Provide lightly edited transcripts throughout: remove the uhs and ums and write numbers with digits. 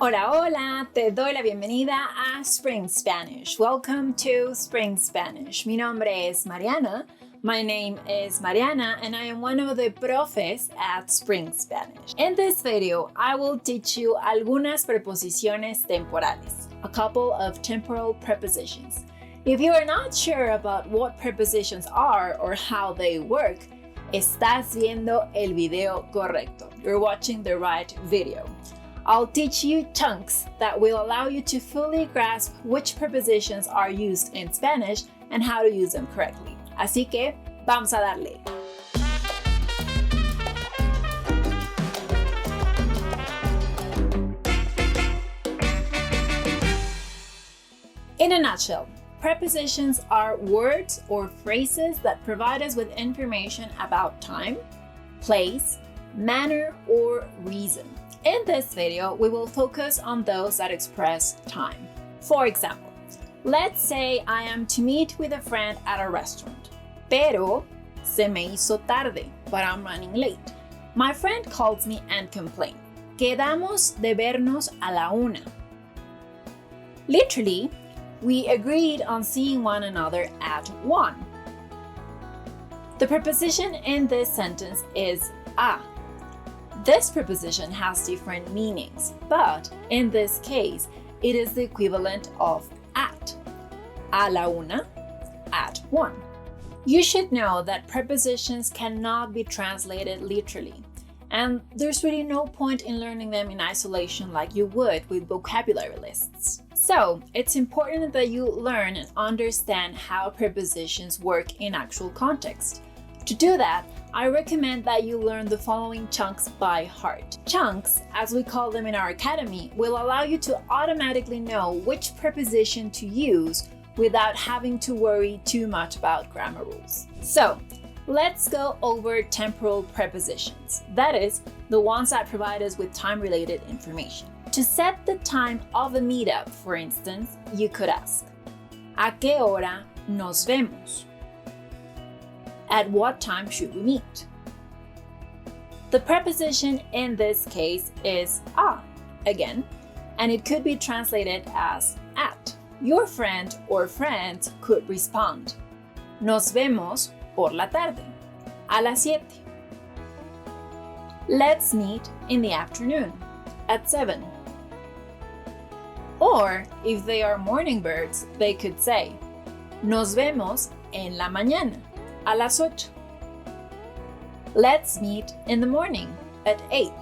Hola, hola, te doy la bienvenida a Spring Spanish. Welcome to Spring Spanish. Mi nombre es Mariana. My name is Mariana and I am one of the profes at Spring Spanish. In this video, I will teach you algunas preposiciones temporales, a couple of temporal prepositions. If you are not sure about what prepositions are or how they work, estás viendo el video correcto. You're watching the right video. I'll teach you chunks that will allow you to fully grasp which prepositions are used in Spanish and how to use them correctly. Así que, vamos a darle. In a nutshell, prepositions are words or phrases that provide us with information about time, place, manner, or reason. In this video, we will focus on those that express time. For example, let's say I am to meet with a friend at a restaurant, pero se me hizo tarde, but I'm running late. My friend calls me and complains. Quedamos de vernos a la 1. Literally, we agreed on seeing one another at 1. The preposition in this sentence is a. This preposition has different meanings, but in this case, it is the equivalent of at. A la 1, at 1. You should know that prepositions cannot be translated literally, and there's really no point in learning them in isolation like you would with vocabulary lists. So, it's important that you learn and understand how prepositions work in actual context. To do that, I recommend that you learn the following chunks by heart. Chunks, as we call them in our academy, will allow you to automatically know which preposition to use without having to worry too much about grammar rules. So, let's go over temporal prepositions. That is, the ones that provide us with time-related information. To set the time of a meetup, for instance, you could ask, ¿A qué hora nos vemos? At what time should we meet? The preposition in this case is a, again, and it could be translated as at. Your friend or friends could respond, Nos vemos por la tarde, a las 7. Let's meet in the afternoon, at 7. Or, if they are morning birds, they could say, Nos vemos en la mañana, a las 8. Let's meet in the morning at 8.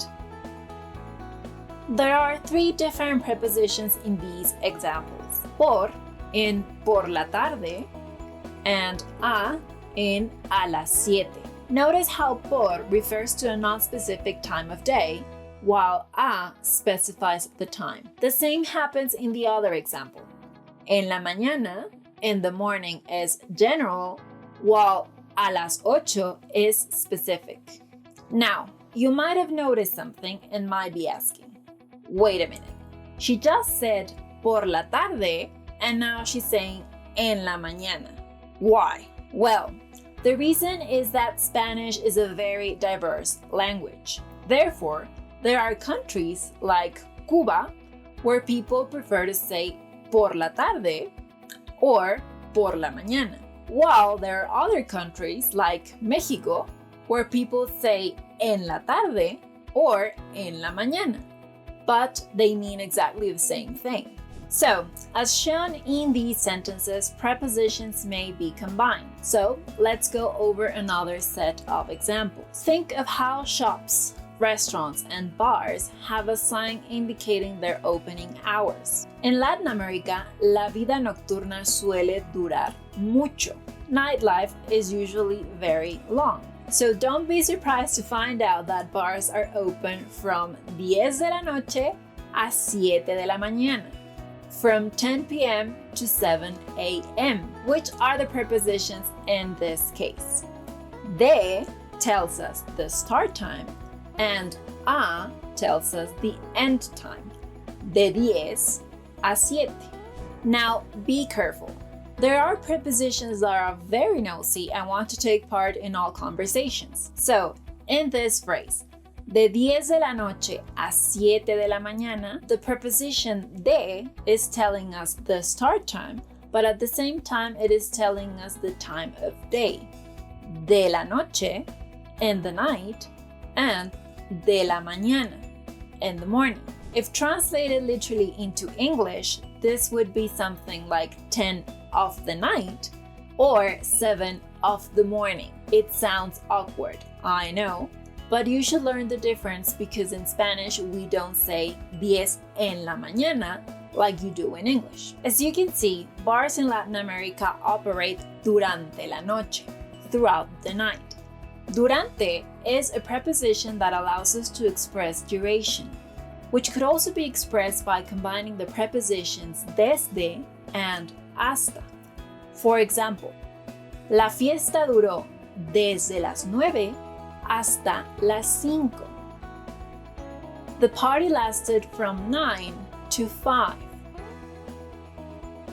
There are 3 different prepositions in these examples. Por in por la tarde and a in a las 7. Notice how por refers to a non-specific time of day, while a specifies the time. The same happens in the other example. En la mañana, in the morning, is general, while a las 8 is specific. Now, you might have noticed something and might be asking, wait a minute, she just said por la tarde and now she's saying en la mañana. Why? Well, the reason is that Spanish is a very diverse language. Therefore, there are countries like Cuba where people prefer to say por la tarde or por la mañana. While there are other countries like Mexico where people say en la tarde or en la mañana, but they mean exactly the same thing. So, as shown in these sentences, prepositions may be combined. So, let's go over another set of examples. Think of how shops, restaurants, and bars have a sign indicating their opening hours. In Latin America, la vida nocturna suele durar mucho. Nightlife is usually very long. So don't be surprised to find out that bars are open from 10 de la noche a 7 de la mañana, from 10 p.m. to 7 a.m., which are the prepositions in this case. De tells us the start time, and a tells us the end time, de 10 a 7. Now, be careful. There are prepositions that are very nosy and want to take part in all conversations. So, in this phrase, de 10 de la noche a 7 de la mañana, the preposition de is telling us the start time, but at the same time it is telling us the time of day. De la noche, in the night, and de la mañana, in the morning. If translated literally into English, this would be something like 10 of the night or 7 of the morning. It sounds awkward, I know, but you should learn the difference because in Spanish we don't say 10 en la mañana like you do in English. As you can see, bars in Latin America operate durante la noche, throughout the night. Durante is a preposition that allows us to express duration, which could also be expressed by combining the prepositions desde and hasta. For example, la fiesta duró desde las 9 hasta las 5. The party lasted from 9 to 5.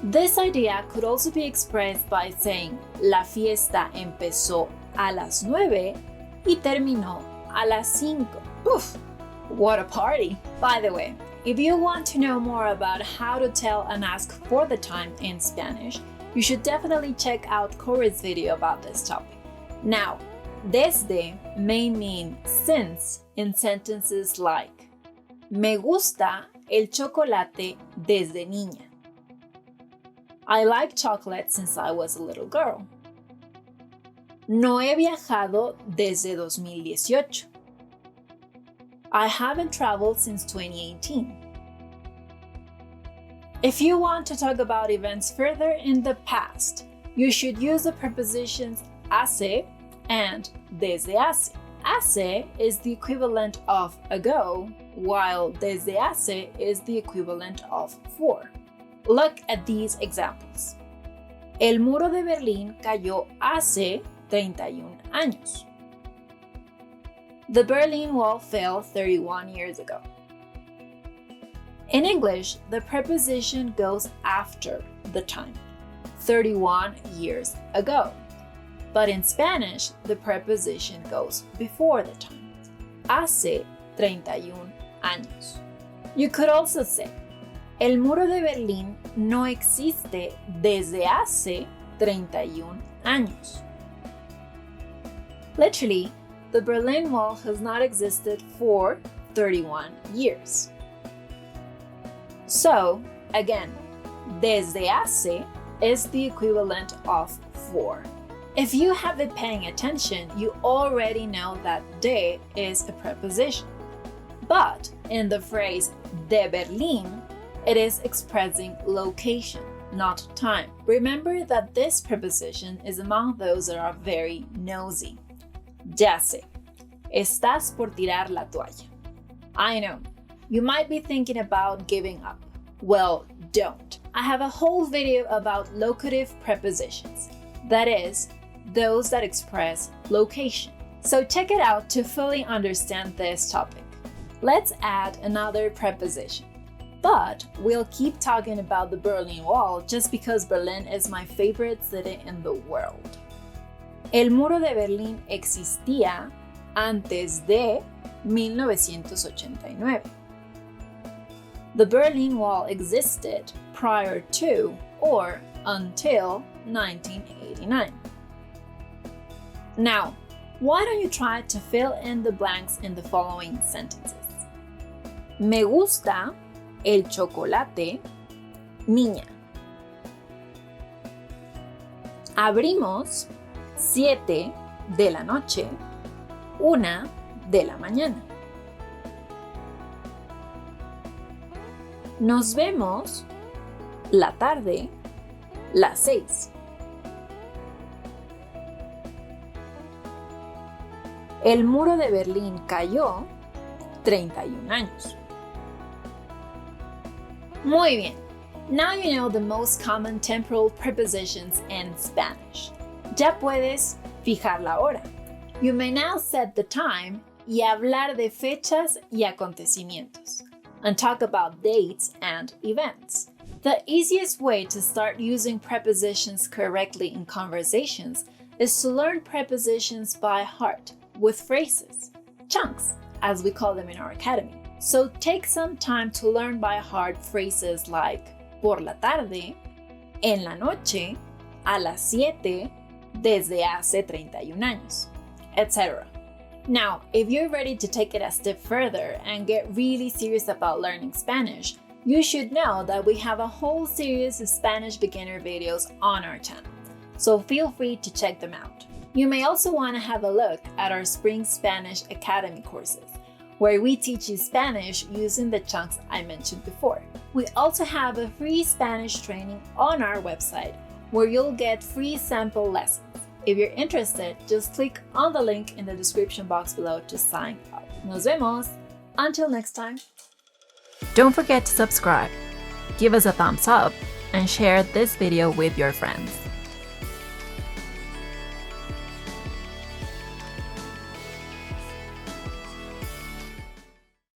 This idea could also be expressed by saying la fiesta empezó a las 9 y terminó a las 5. Oof, what a party! By the way, if you want to know more about how to tell and ask for the time in Spanish, you should definitely check out Corey's video about this topic. Now, desde may mean since in sentences like me gusta el chocolate desde niña. I like chocolate since I was a little girl. No he viajado desde 2018. I haven't traveled since 2018. If you want to talk about events further in the past, you should use the prepositions hace and desde hace. Hace is the equivalent of ago, while desde hace is the equivalent of for. Look at these examples. El muro de Berlín cayó hace 31 años. The Berlin Wall fell 31 years ago. In English, the preposition goes after the time, 31 years ago. But in Spanish, the preposition goes before the time, hace 31 años. You could also say, el muro de Berlín no existe desde hace 31 años. Literally, the Berlin Wall has not existed for 31 years. So, again, desde hace is the equivalent of for. If you have been paying attention, you already know that de is a preposition. But in the phrase de Berlín, it is expressing location, not time. Remember that this preposition is among those that are very nosy. Ya sé, estás por tirar la toalla. I know, you might be thinking about giving up. Well, don't. I have a whole video about locative prepositions. That is, those that express location. So check it out to fully understand this topic. Let's add another preposition. But we'll keep talking about the Berlin Wall just because Berlin is my favorite city in the world. El muro de Berlín existía antes de 1989. The Berlin Wall existed prior to or until 1989. Now, why don't you try to fill in the blanks in the following sentences? Me gusta el chocolate, niña. Abrimos 7 de la noche, 1 de la mañana. Nos vemos la tarde, las 6. El muro de Berlín cayó 31 años. Muy bien. Now you know the most common temporal prepositions in Spanish. Ya puedes fijar la hora. You may now set the time y hablar de fechas y acontecimientos, and talk about dates and events. The easiest way to start using prepositions correctly in conversations is to learn prepositions by heart with phrases, chunks, as we call them in our academy. So take some time to learn by heart phrases like por la tarde, en la noche, a las 7, desde hace 31 años, etc. Now, if you're ready to take it a step further and get really serious about learning Spanish, you should know that we have a whole series of Spanish beginner videos on our channel, so feel free to check them out. You may also want to have a look at our Spring Spanish Academy courses, where we teach you Spanish using the chunks I mentioned before. We also have a free Spanish training on our website, where you'll get free sample lessons. If you're interested, just click on the link in the description box below to sign up. Nos vemos! Until next time! Don't forget to subscribe, give us a thumbs up, and share this video with your friends.